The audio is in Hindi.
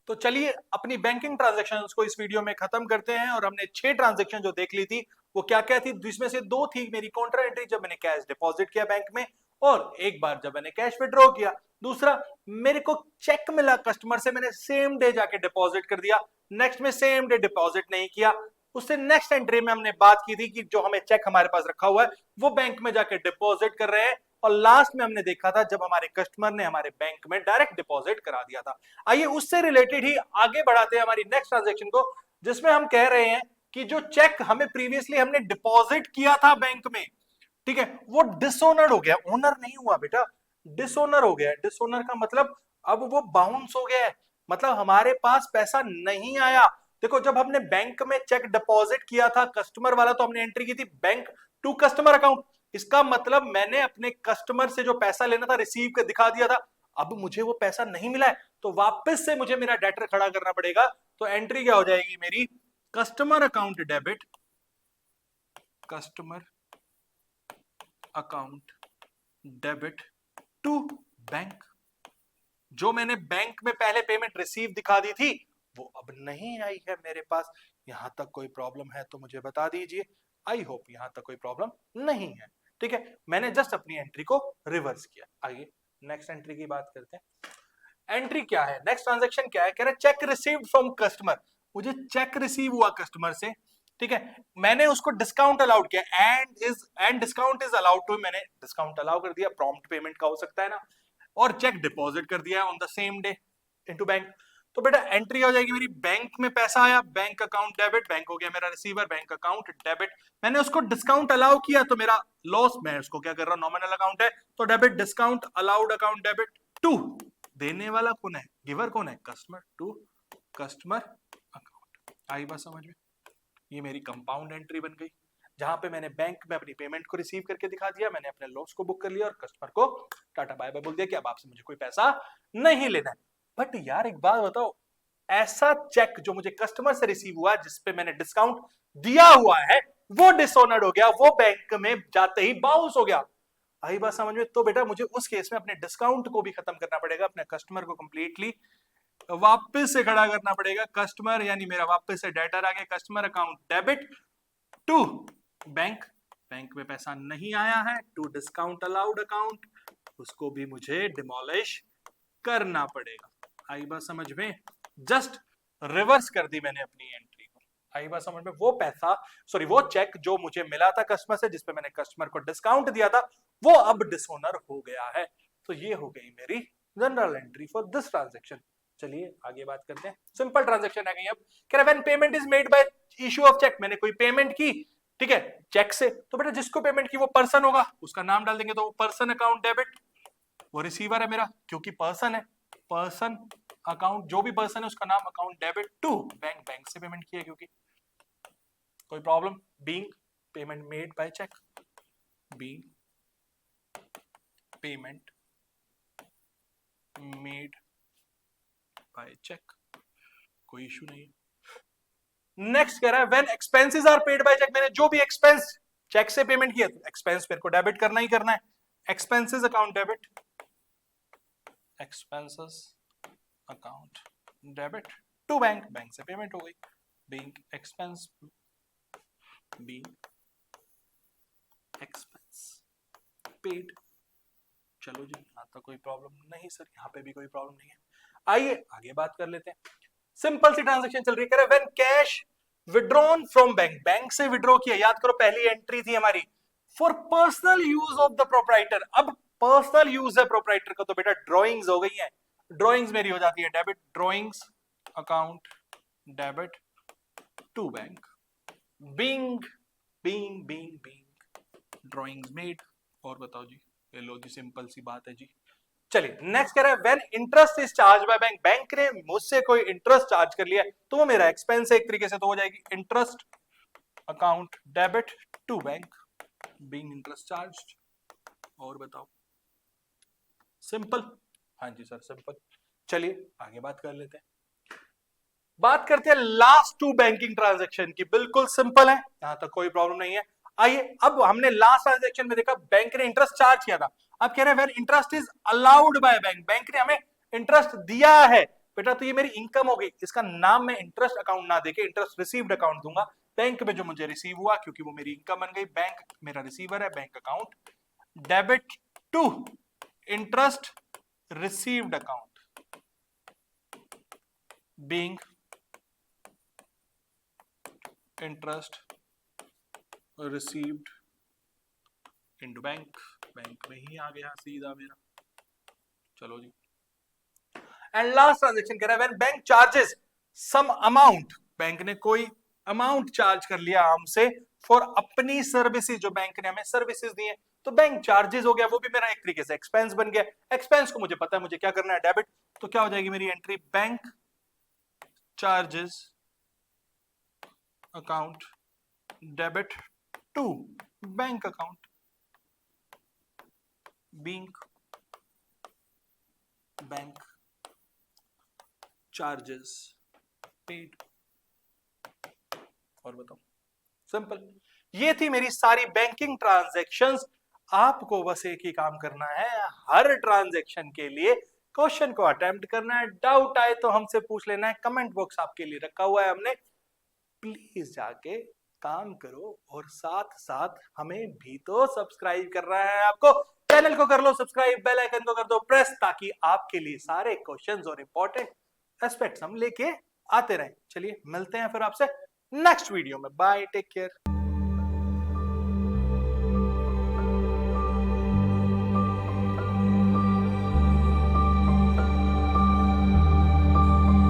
तो चलिए अपनी बैंकिंग ट्रांजैक्शंस को इस वीडियो में खत्म करते हैं। और हमने 6 ट्रांजैक्शन जो देख ली थी वो क्या क्या थी, जिसमें से 2 थी मेरी कॉन्ट्रा एंट्री जब मैंने कैश डिपॉजिट किया बैंक में, और एक बार जब मैंने कैश विड्रॉ किया। दूसरा, मेरे को चेक मिला कस्टमर से, मैंने सेम डे जाके डिपॉजिट कर दिया। नेक्स्ट में सेम डे डिपॉजिट नहीं किया, उससे नेक्स्ट एंट्री में हमने बात की थी कि जो हमें चेक हमारे पास रखा हुआ है वो बैंक में जाके डिपॉजिट कर रहे हैं। और लास्ट में हमने देखा था जब हमारे कस्टमर ने हमारे बैंक में डायरेक्ट डिपॉजिट करा दिया था। आइए उससे रिलेटेड ही आगे बढ़ाते हैं हमारी नेक्स्ट ट्रांजैक्शन को, जिसमें हम कह रहे हैं कि जो चेक हमें प्रीवियसली हमने डिपॉजिट किया था बैंक में, ठीक है, वो डिसओनर्ड हो गया, ओनर नहीं हुआ बेटा, डिसओनर हो गया। डिसओनर का मतलब अब वो बाउंस हो गया है, मतलब हमारे पास पैसा नहीं आया। देखो जब हमने बैंक में चेक डिपॉजिट किया था कस्टमर वाला, तो हमने एंट्री की थी बैंक टू कस्टमर अकाउंट। इसका मतलब मैंने अपने कस्टमर से जो पैसा लेना था रिसीव कर दिखा दिया था, अब मुझे वो पैसा नहीं मिला है तो वापस से मुझे मेरा डेटर खड़ा करना पड़ेगा। तो एंट्री क्या हो जाएगी मेरी, customer account debit, customer account debit to bank. जो मैंने बैंक में पहले पेमेंट रिसीव दिखा दी थी वो अब नहीं आई है मेरे पास। यहां तक कोई प्रॉब्लम है तो मुझे बता दीजिए। आई होप यहां तक कोई प्रॉब्लम नहीं है। ठीक है, मैंने जस्ट अपनी एंट्री को रिवर्स किया। आइए नेक्स्ट एंट्री की बात करते हैं। एंट्री क्या है, नेक्स्ट ट्रांजैक्शन क्या है, कह रहे चेक रिसीव्ड फ्रॉम कस्टमर। मुझे चेक रिसीव हुआ कस्टमर से, ठीक है, मैंने उसको डिस्काउंट अलाउड किया, and discount is allowed to, मैंने डिस्काउंट अलाउ कर दिया, प्रॉम्प्ट पेमेंट का हो सकता है ना, और चेक डिपॉजिट कर दिया on the same day into bank. तो बेटा एंट्री हो जाएगी मेरी, बैंक में पैसा आया, बैंक अकाउंट डेबिट, बैंक हो गया मेरा रिसीवर, बैंक अकाउंट डेबिट। मैंने उसको डिस्काउंट अलाउ किया तो मेरा लॉस, मैं उसको क्या कर रहा हूं, नॉमिनल अकाउंट है तो debit, discount allowed account debit to, देने वाला कौन है, गिवर कौन है, कस्टमर, टू कस्टमर अकाउंट। आई बात समझ में, ये मेरी कंपाउंड एंट्री बन गई, जहां पे मैंने बैंक में अपनी पेमेंट को रिसीव करके दिखा दिया, मैंने अपने लॉस को बुक कर लिया और कस्टमर को टाटा बाय बाय बोल दिया कि अब आपसे मुझे कोई पैसा नहीं लेना है। बट यार एक बात बताओ, ऐसा चेक जो मुझे कस्टमर से रिसीव हुआ जिसपे मैंने डिस्काउंट दिया हुआ है वो डिसऑनर्ड हो गया, वो बैंक में जाते ही बाउंस हो गया। आई बात समझ में, तो बेटा मुझे उस केस में अपने डिस्काउंट को भी खत्म करना पड़ेगा, अपने कस्टमर को कंप्लीटली वापस से खड़ा करना पड़ेगा। कस्टमर यानी मेरा वापस से डेटर आ गया, customer account debit to bank, bank में पैसा नहीं आया है, टू डिस्काउंट अलाउड अकाउंट, उसको भी मुझे डिमोलिश करना पड़ेगा। आई बात समझ में, जस्ट रिवर्स कर दी मैंने अपनी एंट्री को। आई बात समझ में, वो पैसा सॉरी वो चेक जो मुझे मिला था कस्टमर से, जिसपे मैंने कस्टमर को डिस्काउंट दिया था, वो अब डिसऑनर हो गया है। तो ये हो गई मेरी general entry for this transaction. चलिए आगे बात करते हैं, सिंपल ट्रांजैक्शन आ गई। अब कह रहा है when payment is made by issue of cheque, मैंने कोई पेमेंट की, ठीक है, चेक से, तो बेटा जिसको पेमेंट की वो पर्सन होगा, उसका नाम डाल देंगे, तो वो पर्सन अकाउंट डेबिट, वो रिसीवर है मेरा क्योंकि पर्सन है, पर्सन अकाउंट, जो भी पर्सन है उसका नाम account debit to bank, bank से पेमेंट किया क्योंकि, कोई problem, being payment made by cheque, being payment made by cheque, कोई इशू नहीं है। नेक्स्ट कह रहा है when expenses are paid by cheque, मैंने जो भी एक्सपेंस चेक से पेमेंट किया तो एक्सपेंस मेरे को डेबिट करना ही करना है, expenses account debit, expenses account debit to bank, bank से पेमेंट हो गई, being expense, being expense paid. चलो जी, यहां तक कोई प्रॉब्लम नहीं सर, यहां पे भी कोई प्रॉब्लम नहीं है। आइए आगे बात कर लेते हैं, सिंपल सी ट्रांजैक्शन चल रही है, कह रहा है when cash withdrawn from bank, bank से विड्रॉ किया, याद करो पहली एंट्री थी हमारी for personal use of the proprietor. अब पर्सनल यूज है प्रोप्राइटर का, तो बेटा ड्रॉइंग्स हो गई है, ड्रॉइंग्स मेरी हो जाती है debit, drawings account debit to bank, being being being being drawings made. और बताओ जी, ये लो जी, सिंपल सी बात है जी। चलिए नेक्स्ट कह रहा है when interest is charge by bank, bank ने मुझसे कोई इंटरेस्ट चार्ज कर लिया तो वो मेरा एक्सपेंस है एक तरीके से, तो हो जाएगी interest account debit to bank, being interest charged. और बताओ, सिंपल, हाँ जी सर सिंपल। चलिए आगे बात कर लेते हैं, बात करते हैं लास्ट टू बैंकिंग ट्रांजैक्शन की, बिल्कुल सिंपल है, यहां तक कोई प्रॉब्लम नहीं है। आइए अब हमने लास्ट ट्रांजैक्शन में देखा बैंक ने इंटरेस्ट चार्ज किया था, अब कह रहे हैं when interest is allowed by bank, bank ने हमें इंटरेस्ट दिया है, बेटा तो ये मेरी इनकम हो गई, इसका नाम मैं इंटरेस्ट अकाउंट ना देके इंटरेस्ट रिसीव्ड अकाउंट दूंगा। बैंक में जो मुझे रिसीव हुआ क्योंकि वो मेरी इनकम बन गई, बैंक मेरा रिसीवर है, bank account. Debit to interest received account being interest received into bank. Bank में ही आ गया सीधा मेरा। चलो जी, एंड लास्ट ट्रांजेक्शन कह रहा है when bank charges some amount, bank ने कोई अमाउंट चार्ज कर लिया हमसे फॉर अपनी सर्विसेज, जो बैंक ने हमें सर्विसेज दी है, तो बैंक चार्जेस हो गया, वो भी मेरा एक तरीके से एक्सपेंस बन गया। एक्सपेंस को मुझे पता है मुझे क्या करना है, डेबिट, तो क्या हो जाएगी मेरी entry, bank charges account debit to bank account being bank charges paid. और बताओ, सिंपल। ये थी मेरी सारी बैंकिंग ट्रांजैक्शंस। आपको बस एक ही काम करना है, हर ट्रांजैक्शन के लिए क्वेश्चन को अटेम्प्ट करना है। डाउट आए तो हमसे पूछ लेना है, कमेंट बॉक्स आपके लिए रखा हुआ है हमने, प्लीज जाके काम करो और साथ साथ हमें भी तो सब्सक्राइब करना है। आपको चैनल को कर लो सब्सक्राइब, बेल आइकन को कर दो प्रेस, ताकि आपके लिए सारे क्वेश्चंस और इंपॉर्टेंट एस्पेक्ट्स हम लेके आते रहें। चलिए मिलते हैं फिर आपसे नेक्स्ट वीडियो में। Bye, take care.